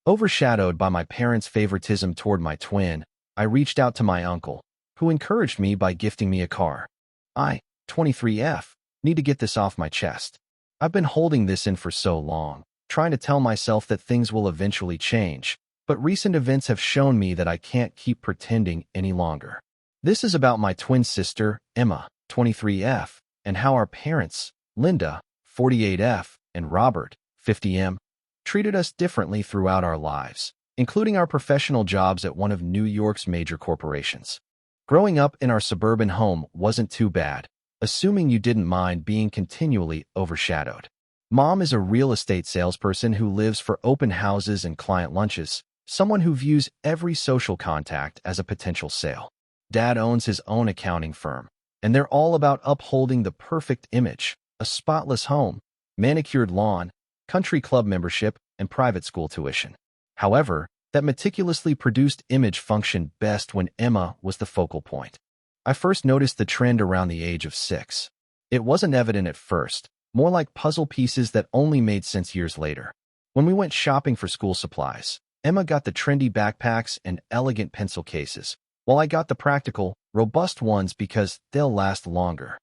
Overshadowed by my parents' favoritism toward my twin, I reached out to my uncle, who encouraged me by gifting me a car. 23F, need to get this off my chest. I've been holding this in for so long, trying to tell myself that things will eventually change, but recent events have shown me that I can't keep pretending any longer. This is about my twin sister, Emma, 23F, and how our parents, Linda, 48F, and Robert, 50M, treated us differently throughout our lives, including our professional jobs at one of New York's major corporations. Growing up in our suburban home wasn't too bad, assuming you didn't mind being continually overshadowed. Mom is a real estate salesperson who lives for open houses and client lunches, someone who views every social contact as a potential sale. Dad owns his own accounting firm, and they're all about upholding the perfect image: a spotless home, manicured lawn, country club membership, and private school tuition. However, that meticulously produced image functioned best when Emma was the focal point. I first noticed the trend around the age of 6. It wasn't evident at first, more like puzzle pieces that only made sense years later. When we went shopping for school supplies, Emma got the trendy backpacks and elegant pencil cases, while I got the practical, robust ones because they'll last longer.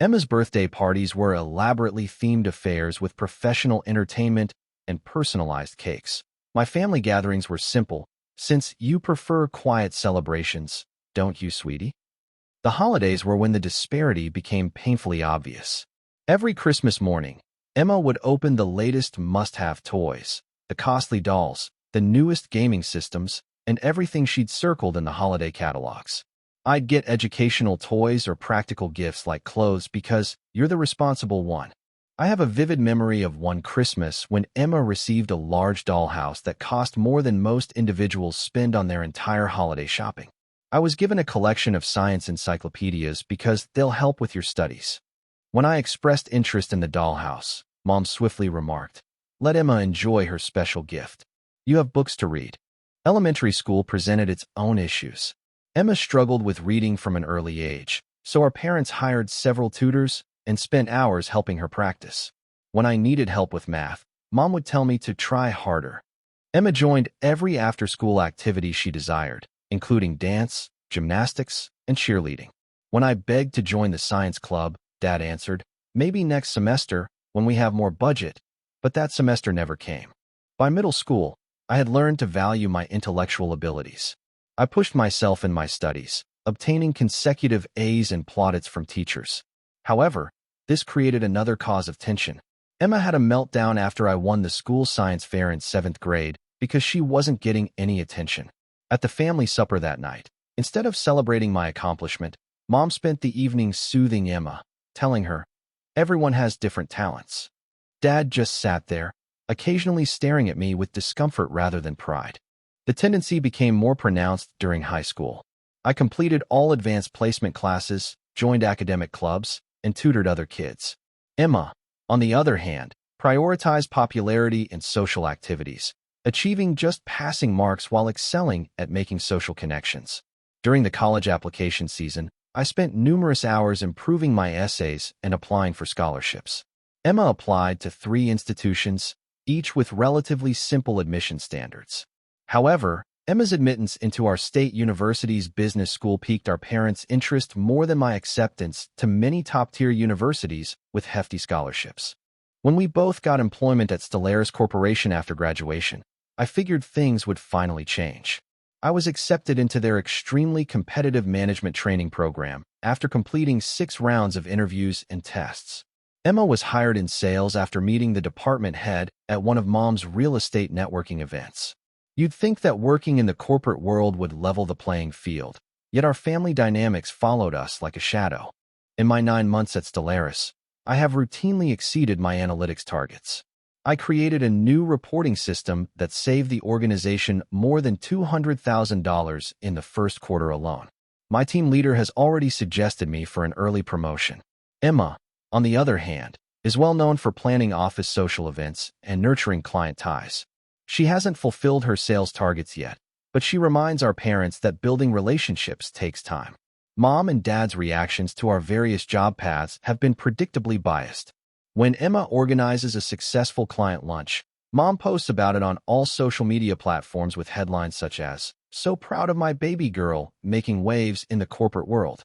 Emma's birthday parties were elaborately themed affairs with professional entertainment and personalized cakes. My family gatherings were simple, since you prefer quiet celebrations, don't you, sweetie? The holidays were when the disparity became painfully obvious. Every Christmas morning, Emma would open the latest must-have toys, the costly dolls, the newest gaming systems, and everything she'd circled in the holiday catalogs. I'd get educational toys or practical gifts like clothes because you're the responsible one. I have a vivid memory of one Christmas when Emma received a large dollhouse that cost more than most individuals spend on their entire holiday shopping. I was given a collection of science encyclopedias because they'll help with your studies. When I expressed interest in the dollhouse, Mom swiftly remarked, "Let Emma enjoy her special gift. You have books to read." Elementary school presented its own issues. Emma struggled with reading from an early age, so our parents hired several tutors and spent hours helping her practice. When I needed help with math, Mom would tell me to try harder. Emma joined every after-school activity she desired, including dance, gymnastics, and cheerleading. When I begged to join the science club, Dad answered, "Maybe next semester, when we have more budget," but that semester never came. By middle school, I had learned to value my intellectual abilities. I pushed myself in my studies, obtaining consecutive A's and plaudits from teachers. However, this created another cause of tension. Emma had a meltdown after I won the school science fair in 7th grade because she wasn't getting any attention. At the family supper that night, instead of celebrating my accomplishment, Mom spent the evening soothing Emma, telling her, "Everyone has different talents." Dad just sat there, occasionally staring at me with discomfort rather than pride. The tendency became more pronounced during high school. I completed all advanced placement classes, joined academic clubs, and tutored other kids. Emma, on the other hand, prioritized popularity and social activities, achieving just passing marks while excelling at making social connections. During the college application season, I spent numerous hours improving my essays and applying for scholarships. Emma applied to 3 institutions, each with relatively simple admission standards. However, Emma's admittance into our state university's business school piqued our parents' interest more than my acceptance to many top-tier universities with hefty scholarships. When we both got employment at Stellaris Corporation after graduation, I figured things would finally change. I was accepted into their extremely competitive management training program after completing 6 rounds of interviews and tests. Emma was hired in sales after meeting the department head at one of Mom's real estate networking events. You'd think that working in the corporate world would level the playing field, yet our family dynamics followed us like a shadow. In my 9 months at Stellaris, I have routinely exceeded my analytics targets. I created a new reporting system that saved the organization more than $200,000 in the first quarter alone. My team leader has already suggested me for an early promotion. Emma, on the other hand, is well known for planning office social events and nurturing client ties. She hasn't fulfilled her sales targets yet, but she reminds our parents that building relationships takes time. Mom and Dad's reactions to our various job paths have been predictably biased. When Emma organizes a successful client lunch, Mom posts about it on all social media platforms with headlines such as, "So proud of my baby girl, making waves in the corporate world."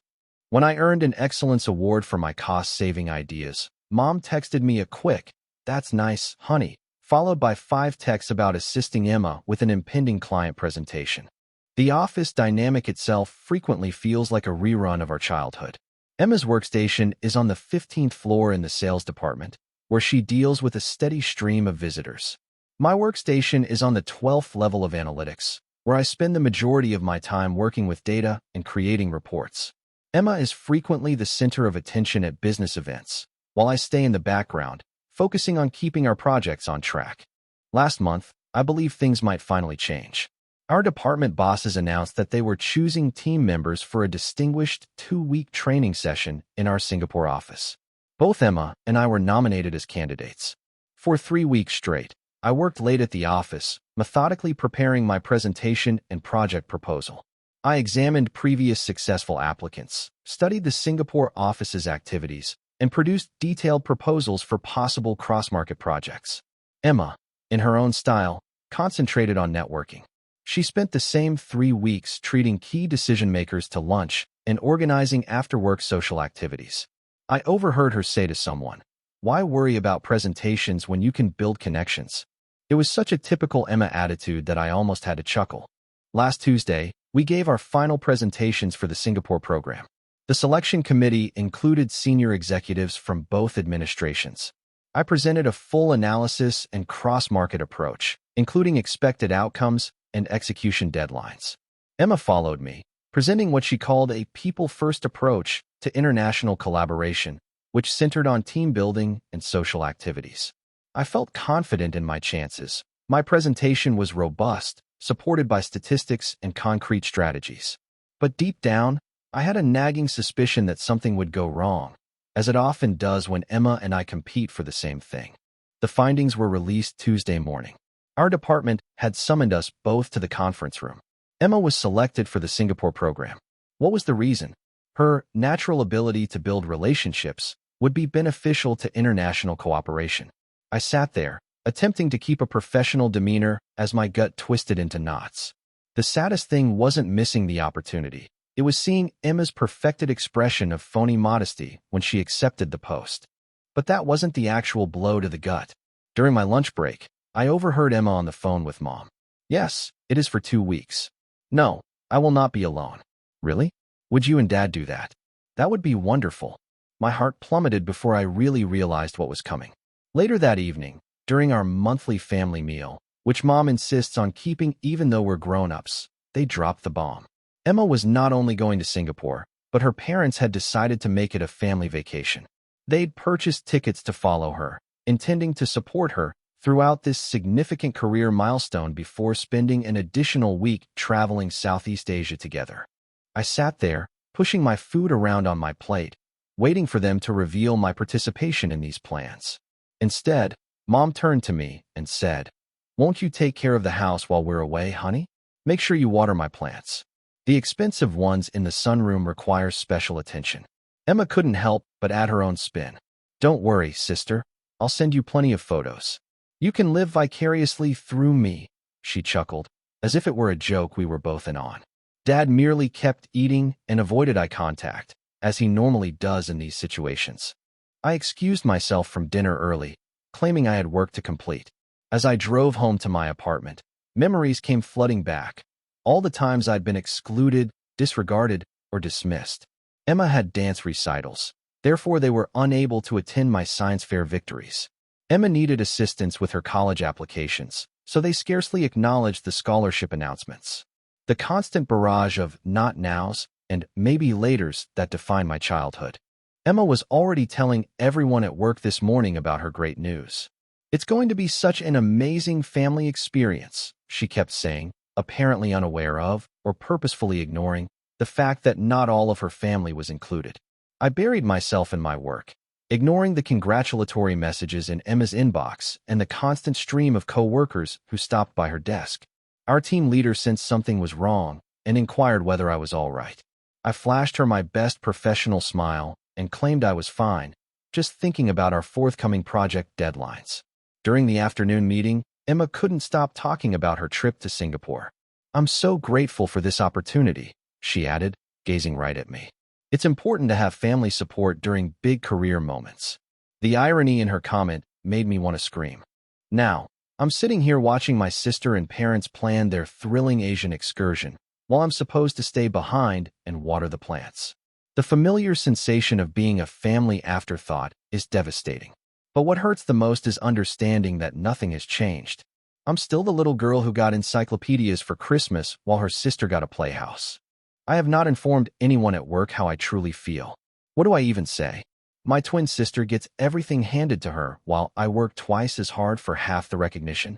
When I earned an excellence award for my cost-saving ideas, Mom texted me a quick, "That's nice, honey," followed by 5 texts about assisting Emma with an impending client presentation. The office dynamic itself frequently feels like a rerun of our childhood. Emma's workstation is on the 15th floor in the sales department, where she deals with a steady stream of visitors. My workstation is on the 12th level of analytics, where I spend the majority of my time working with data and creating reports. Emma is frequently the center of attention at business events, while I stay in the background, focusing on keeping our projects on track. Last month, I believe things might finally change. Our department bosses announced that they were choosing team members for a distinguished 2-week training session in our Singapore office. Both Emma and I were nominated as candidates. For 3 weeks straight, I worked late at the office, methodically preparing my presentation and project proposal. I examined previous successful applicants, studied the Singapore office's activities, and produced detailed proposals for possible cross-market projects. Emma, in her own style, concentrated on networking. She spent the same 3 weeks treating key decision-makers to lunch and organizing after-work social activities. I overheard her say to someone, "Why worry about presentations when you can build connections?" It was such a typical Emma attitude that I almost had to chuckle. Last Tuesday, we gave our final presentations for the Singapore program. The selection committee included senior executives from both administrations. I presented a full analysis and cross-market approach, including expected outcomes and execution deadlines. Emma followed me, presenting what she called a people-first approach to international collaboration, which centered on team building and social activities. I felt confident in my chances. My presentation was robust, supported by statistics and concrete strategies. But deep down, I had a nagging suspicion that something would go wrong, as it often does when Emma and I compete for the same thing. The findings were released Tuesday morning. Our department had summoned us both to the conference room. Emma was selected for the Singapore program. What was the reason? Her natural ability to build relationships would be beneficial to international cooperation. I sat there, attempting to keep a professional demeanor as my gut twisted into knots. The saddest thing wasn't missing the opportunity. It was seeing Emma's perfected expression of phony modesty when she accepted the post. But that wasn't the actual blow to the gut. During my lunch break, I overheard Emma on the phone with Mom. "Yes, it is for 2 weeks. No, I will not be alone." "Really? Would you and Dad do that?" "That would be wonderful." My heart plummeted before I really realized what was coming. Later that evening, during our monthly family meal, which Mom insists on keeping even though we're grown-ups, they dropped the bomb. Emma was not only going to Singapore, but her parents had decided to make it a family vacation. They'd purchased tickets to follow her, intending to support her throughout this significant career milestone before spending an additional week traveling Southeast Asia together. I sat there, pushing my food around on my plate, waiting for them to reveal my participation in these plans. Instead, Mom turned to me and said, "Won't you take care of the house while we're away, honey? Make sure you water my plants. The expensive ones in the sunroom require special attention." Emma couldn't help but add her own spin. "Don't worry, sister. I'll send you plenty of photos. You can live vicariously through me," she chuckled, as if it were a joke we were both in on. Dad merely kept eating and avoided eye contact, as he normally does in these situations. I excused myself from dinner early, claiming I had work to complete. As I drove home to my apartment, memories came flooding back. All the times I'd been excluded, disregarded, or dismissed. Emma had dance recitals, therefore they were unable to attend my science fair victories. Emma needed assistance with her college applications, so they scarcely acknowledged the scholarship announcements. The constant barrage of not nows and maybe laters that defined my childhood. Emma was already telling everyone at work this morning about her great news. "It's going to be such an amazing family experience," she kept saying, apparently unaware of, or purposefully ignoring, the fact that not all of her family was included. I buried myself in my work, ignoring the congratulatory messages in Emma's inbox and the constant stream of co-workers who stopped by her desk. Our team leader sensed something was wrong and inquired whether I was all right. I flashed her my best professional smile and claimed I was fine, just thinking about our forthcoming project deadlines. During the afternoon meeting, Emma couldn't stop talking about her trip to Singapore. "I'm so grateful for this opportunity," she added, gazing right at me. "It's important to have family support during big career moments." The irony in her comment made me want to scream. Now, I'm sitting here watching my sister and parents plan their thrilling Asian excursion, while I'm supposed to stay behind and water the plants. The familiar sensation of being a family afterthought is devastating. But what hurts the most is understanding that nothing has changed. I'm still the little girl who got encyclopedias for Christmas while her sister got a playhouse. I have not informed anyone at work how I truly feel. What do I even say? My twin sister gets everything handed to her while I work twice as hard for half the recognition.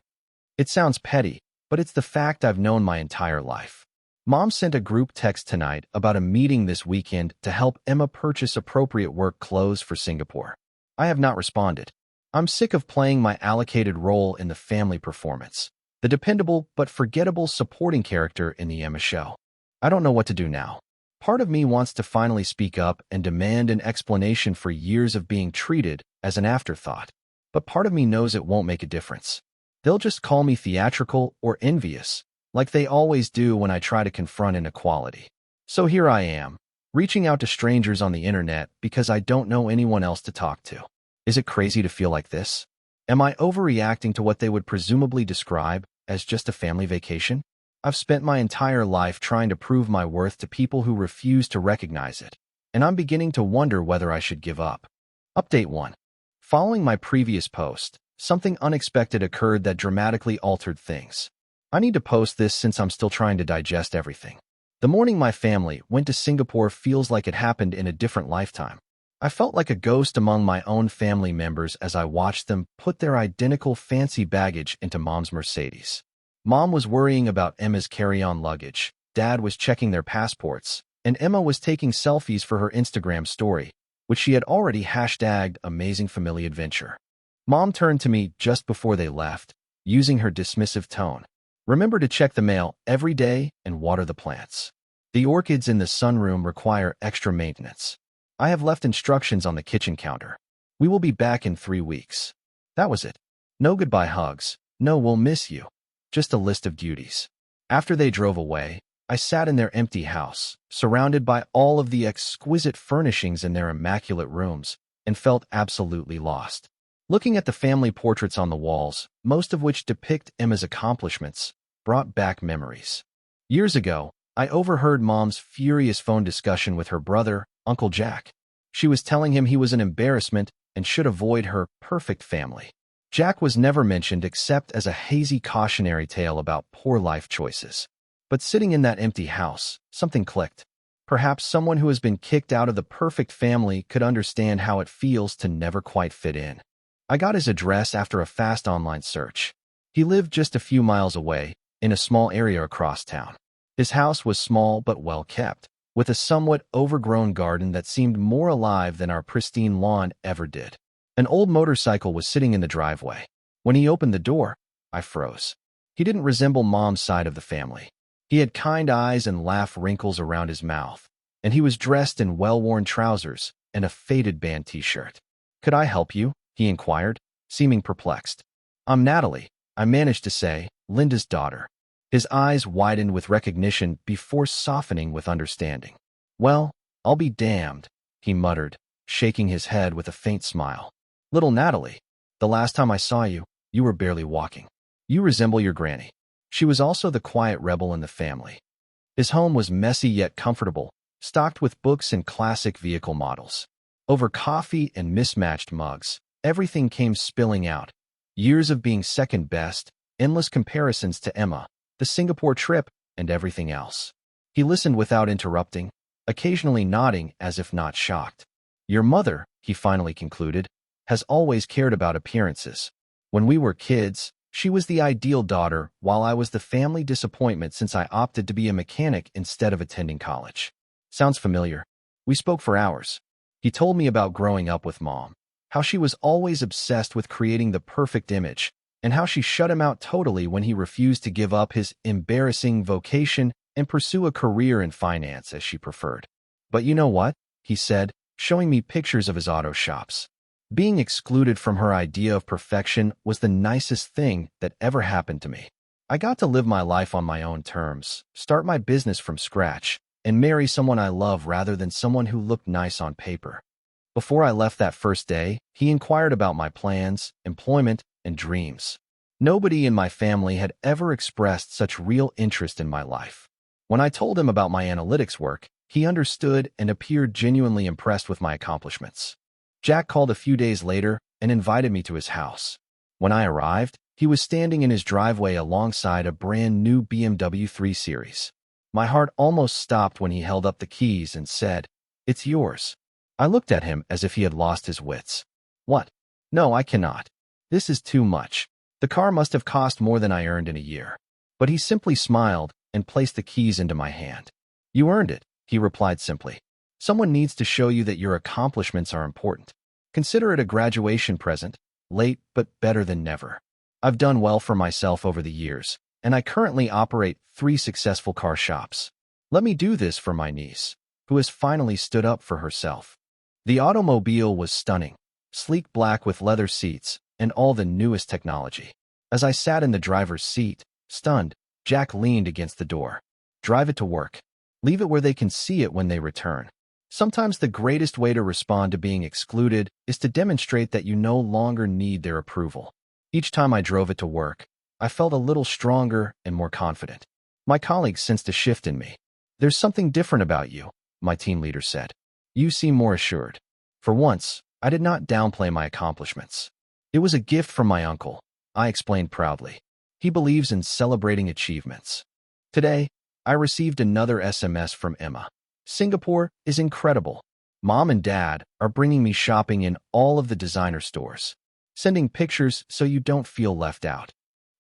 It sounds petty, but it's the fact I've known my entire life. Mom sent a group text tonight about a meeting this weekend to help Emma purchase appropriate work clothes for Singapore. I have not responded. I'm sick of playing my allocated role in the family performance, the dependable but forgettable supporting character in the Emma show. I don't know what to do now. Part of me wants to finally speak up and demand an explanation for years of being treated as an afterthought, but part of me knows it won't make a difference. They'll just call me theatrical or envious, like they always do when I try to confront inequality. So here I am, reaching out to strangers on the internet because I don't know anyone else to talk to. Is it crazy to feel like this? Am I overreacting to what they would presumably describe as just a family vacation? I've spent my entire life trying to prove my worth to people who refuse to recognize it, and I'm beginning to wonder whether I should give up. Update 1. Following my previous post, something unexpected occurred that dramatically altered things. I need to post this since I'm still trying to digest everything. The morning my family went to Singapore feels like it happened in a different lifetime. I felt like a ghost among my own family members as I watched them put their identical fancy baggage into Mom's Mercedes. Mom was worrying about Emma's carry-on luggage, Dad was checking their passports, and Emma was taking selfies for her Instagram story, which she had already hashtagged Amazing Family Adventure. Mom turned to me just before they left, using her dismissive tone. "Remember to check the mail every day and water the plants. The orchids in the sunroom require extra maintenance. I have left instructions on the kitchen counter. We will be back in 3 weeks." That was it. No goodbye hugs, no "we'll miss you." Just a list of duties. After they drove away, I sat in their empty house, surrounded by all of the exquisite furnishings in their immaculate rooms, and felt absolutely lost. Looking at the family portraits on the walls, most of which depict Emma's accomplishments, brought back memories. Years ago, I overheard Mom's furious phone discussion with her brother, Uncle Jack. She was telling him he was an embarrassment and should avoid her perfect family. Jack was never mentioned except as a hazy cautionary tale about poor life choices. But sitting in that empty house, something clicked. Perhaps someone who has been kicked out of the perfect family could understand how it feels to never quite fit in. I got his address after a fast online search. He lived just a few miles away, in a small area across town. His house was small but well kept, with a somewhat overgrown garden that seemed more alive than our pristine lawn ever did. An old motorcycle was sitting in the driveway. When he opened the door, I froze. He didn't resemble Mom's side of the family. He had kind eyes and laugh wrinkles around his mouth, and he was dressed in well-worn trousers and a faded band t-shirt. "Could I help you?" he inquired, seeming perplexed. "I'm Natalie," I managed to say, "Linda's daughter." His eyes widened with recognition before softening with understanding. "Well, I'll be damned," he muttered, shaking his head with a faint smile. "Little Natalie, the last time I saw you, you were barely walking. You resemble your granny." She was also the quiet rebel in the family. His home was messy yet comfortable, stocked with books and classic vehicle models. Over coffee and mismatched mugs, everything came spilling out. Years of being second best, endless comparisons to Emma, the Singapore trip, and everything else. He listened without interrupting, occasionally nodding as if not shocked. "Your mother," he finally concluded, "has always cared about appearances. When we were kids, she was the ideal daughter, while I was the family disappointment since I opted to be a mechanic instead of attending college." Sounds familiar. We spoke for hours. He told me about growing up with Mom, how she was always obsessed with creating the perfect image, and how she shut him out totally when he refused to give up his embarrassing vocation and pursue a career in finance as she preferred. "But you know what?" he said, showing me pictures of his auto shops. Being excluded from her idea of perfection was the nicest thing that ever happened to me. I got to live my life on my own terms, start my business from scratch, and marry someone I love rather than someone who looked nice on paper. Before I left that first day, he inquired about my plans, employment, and dreams. Nobody in my family had ever expressed such real interest in my life. When I told him about my analytics work, he understood and appeared genuinely impressed with my accomplishments. Jack called a few days later and invited me to his house. When I arrived, he was standing in his driveway alongside a brand new BMW 3 Series. My heart almost stopped when he held up the keys and said, "It's yours." I looked at him as if he had lost his wits. "What? No, I cannot. This is too much. The car must have cost more than I earned in a year." But he simply smiled and placed the keys into my hand. "You earned it," he replied simply. "Someone needs to show you that your accomplishments are important. Consider it a graduation present, late but better than never." I've done well for myself over the years, and I currently operate 3 successful car shops. Let me do this for my niece, who has finally stood up for herself. The automobile was stunning, sleek black with leather seats and all the newest technology. As I sat in the driver's seat, stunned, Jack leaned against the door. "Drive it to work. Leave it where they can see it when they return." Sometimes the greatest way to respond to being excluded is to demonstrate that you no longer need their approval. Each time I drove it to work, I felt a little stronger and more confident. My colleagues sensed a shift in me. "There's something different about you," my team leader said. "You seem more assured." For once, I did not downplay my accomplishments. "It was a gift from my uncle," I explained proudly. "He believes in celebrating achievements." Today, I received another SMS from Emma. "Singapore is incredible. Mom and Dad are bringing me shopping in all of the designer stores. Sending pictures so you don't feel left out."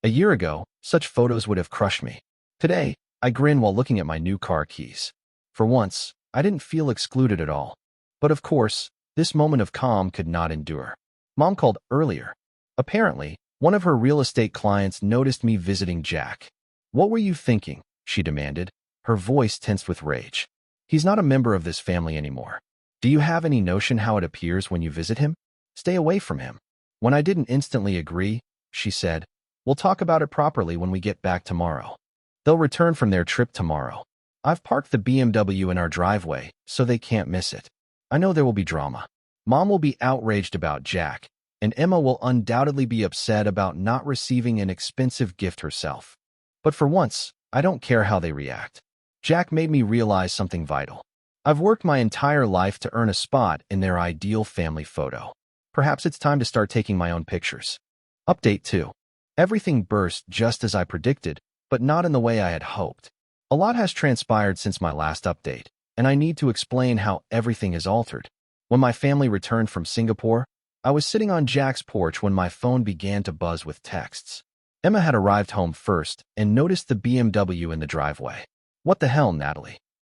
A year ago, such photos would have crushed me. Today, I grin while looking at my new car keys. For once, I didn't feel excluded at all. But of course, this moment of calm could not endure. Mom called earlier. Apparently, one of her real estate clients noticed me visiting Jack. "What were you thinking?" she demanded, her voice tensed with rage. "He's not a member of this family anymore. Do you have any notion how it appears when you visit him? Stay away from him." When I didn't instantly agree, she said, "We'll talk about it properly when we get back tomorrow." They'll return from their trip tomorrow. I've parked the BMW in our driveway, so they can't miss it. I know there will be drama. Mom will be outraged about Jack, and Emma will undoubtedly be upset about not receiving an expensive gift herself. But for once, I don't care how they react. Jack made me realize something vital. I've worked my entire life to earn a spot in their ideal family photo. Perhaps it's time to start taking my own pictures. Update 2. Everything burst just as I predicted, but not in the way I had hoped. A lot has transpired since my last update, and I need to explain how everything is altered. When my family returned from Singapore, I was sitting on Jack's porch when my phone began to buzz with texts. Emma had arrived home first and noticed the BMW in the driveway. "What the hell, Natalie?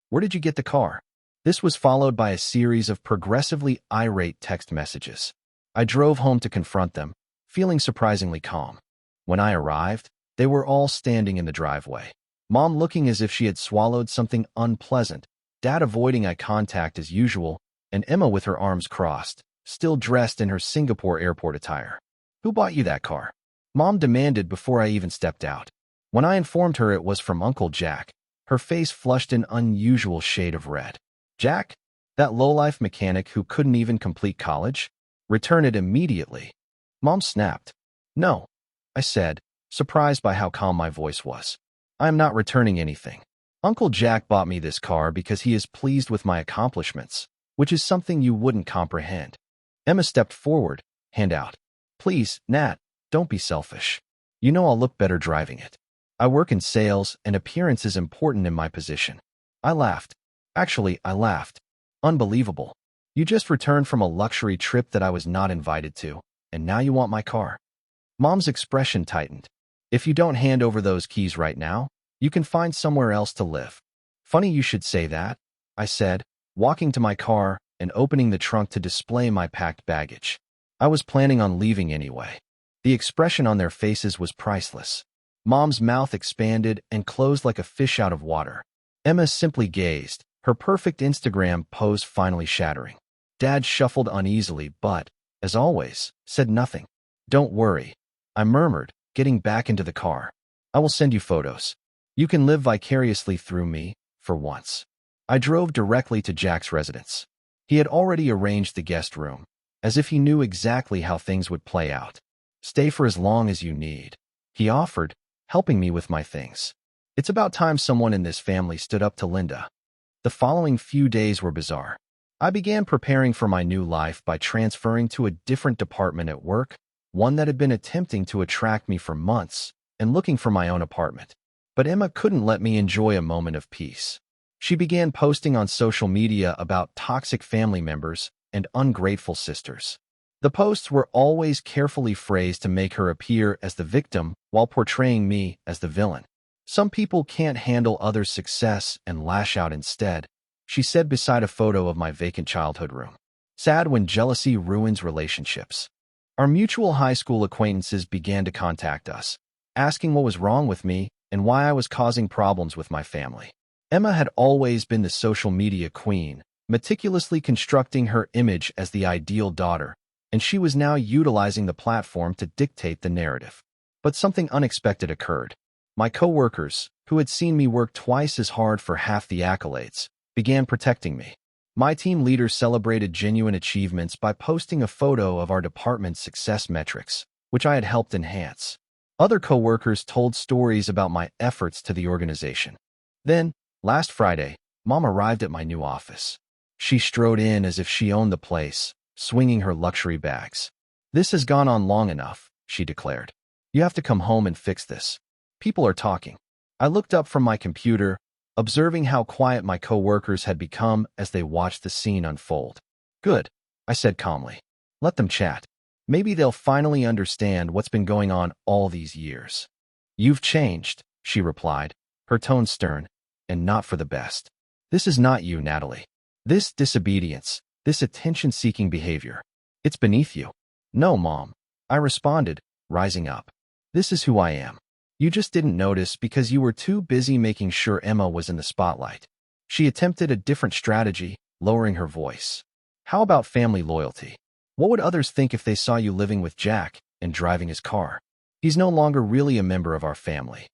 Where did you get the car?" This was followed by a series of progressively irate text messages. I drove home to confront them, feeling surprisingly calm. When I arrived, they were all standing in the driveway. Mom looking as if she had swallowed something unpleasant, Dad avoiding eye contact as usual, and Emma with her arms crossed, still dressed in her Singapore airport attire. "Who bought you that car?" Mom demanded before I even stepped out. When I informed her it was from Uncle Jack, her face flushed an unusual shade of red. "Jack? That lowlife mechanic who couldn't even complete college? Return it immediately." Mom snapped. "No," I said, surprised by how calm my voice was. "I am not returning anything. Uncle Jack bought me this car because he is pleased with my accomplishments, which is something you wouldn't comprehend." Emma stepped forward, hand out. "Please, Nat, don't be selfish. You know I'll look better driving it. I work in sales and appearance is important in my position." I laughed. Actually, I laughed. Unbelievable. You just returned from a luxury trip that I was not invited to, and now you want my car. Mom's expression tightened. "If you don't hand over those keys right now, you can find somewhere else to live." "Funny you should say that," I said, walking to my car and opening the trunk to display my packed baggage. I was planning on leaving anyway. The expression on their faces was priceless. Mom's mouth expanded and closed like a fish out of water. Emma simply gazed, her perfect Instagram pose finally shattering. Dad shuffled uneasily, but as always, said nothing. "Don't worry," I murmured, getting back into the car. "I will send you photos. You can live vicariously through me, for once." I drove directly to Jack's residence. He had already arranged the guest room, as if he knew exactly how things would play out. "Stay for as long as you need," he offered, helping me with my things. It's about time someone in this family stood up to Linda. The following few days were bizarre. I began preparing for my new life by transferring to a different department at work, one that had been attempting to attract me for months, and looking for my own apartment. But Emma couldn't let me enjoy a moment of peace. She began posting on social media about toxic family members and ungrateful sisters. The posts were always carefully phrased to make her appear as the victim while portraying me as the villain. "Some people can't handle others' success and lash out instead," she said beside a photo of my vacant childhood room. "Sad when jealousy ruins relationships." Our mutual high school acquaintances began to contact us, asking what was wrong with me and why I was causing problems with my family. Emma had always been the social media queen, meticulously constructing her image as the ideal daughter, and she was now utilizing the platform to dictate the narrative. But something unexpected occurred. My coworkers, who had seen me work twice as hard for half the accolades, began protecting me. My team leader celebrated genuine achievements by posting a photo of our department's success metrics, which I had helped enhance. Other coworkers told stories about my efforts to the organization. Then, last Friday, Mom arrived at my new office. She strode in as if she owned the place, swinging her luxury bags. "This has gone on long enough," she declared. "You have to come home and fix this. People are talking." I looked up from my computer, observing how quiet my coworkers had become as they watched the scene unfold. "Good," I said calmly. "Let them chat. Maybe they'll finally understand what's been going on all these years." "You've changed," she replied, her tone stern, "and not for the best. This is not you, Natalie. This disobedience, this attention-seeking behavior, it's beneath you." "No, Mom," I responded, rising up. "This is who I am. You just didn't notice because you were too busy making sure Emma was in the spotlight." She attempted a different strategy, lowering her voice. "How about family loyalty? What would others think if they saw you living with Jack and driving his car? He's no longer really a member of our family."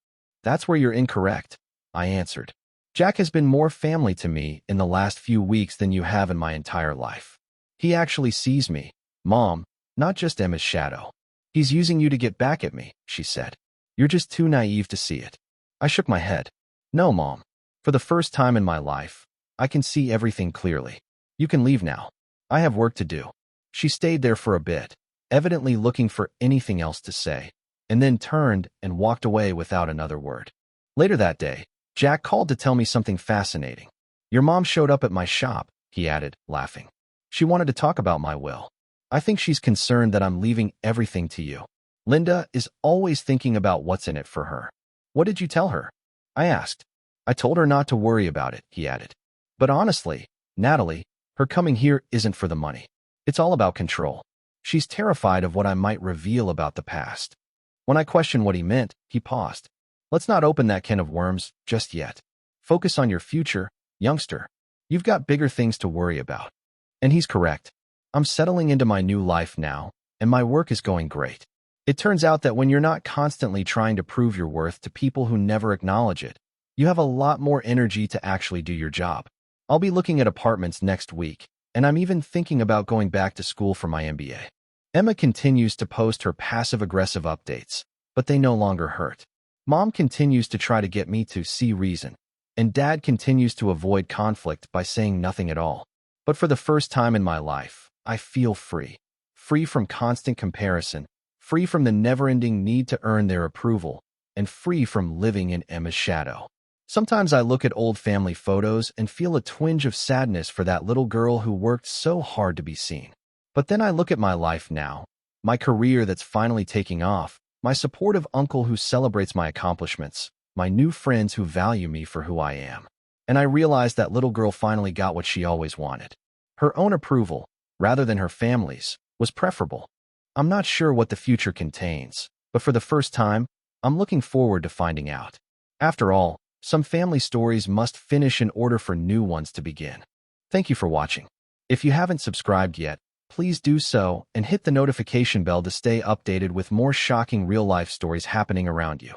"That's where you're incorrect," I answered. "Jack has been more family to me in the last few weeks than you have in my entire life. He actually sees me, Mom, not just Emma's shadow." "He's using you to get back at me," she said. "You're just too naive to see it." I shook my head. "No, Mom. For the first time in my life, I can see everything clearly. You can leave now. I have work to do." She stayed there for a bit, evidently looking for anything else to say, and then turned and walked away without another word. Later that day, Jack called to tell me something fascinating. "Your mom showed up at my shop," he added, laughing. "She wanted to talk about my will. I think she's concerned that I'm leaving everything to you. Linda is always thinking about what's in it for her." "What did you tell her?" I asked. "I told her not to worry about it," he added. "But honestly, Natalie, her coming here isn't for the money. It's all about control. She's terrified of what I might reveal about the past." When I questioned what he meant, he paused. "Let's not open that can of worms just yet. Focus on your future, youngster. You've got bigger things to worry about." And he's correct. I'm settling into my new life now, and my work is going great. It turns out that when you're not constantly trying to prove your worth to people who never acknowledge it, you have a lot more energy to actually do your job. I'll be looking at apartments next week, and I'm even thinking about going back to school for my MBA. Emma continues to post her passive-aggressive updates, but they no longer hurt. Mom continues to try to get me to see reason, and Dad continues to avoid conflict by saying nothing at all. But for the first time in my life, I feel free. Free from constant comparison, free from the never-ending need to earn their approval, and free from living in Emma's shadow. Sometimes I look at old family photos and feel a twinge of sadness for that little girl who worked so hard to be seen. But then I look at my life now, my career that's finally taking off, my supportive uncle who celebrates my accomplishments, my new friends who value me for who I am. And I realize that little girl finally got what she always wanted. Her own approval, rather than her family's, was preferable. I'm not sure what the future contains, but for the first time, I'm looking forward to finding out. After all, some family stories must finish in order for new ones to begin. Thank you for watching. If you haven't subscribed yet, please do so and hit the notification bell to stay updated with more shocking real-life stories happening around you.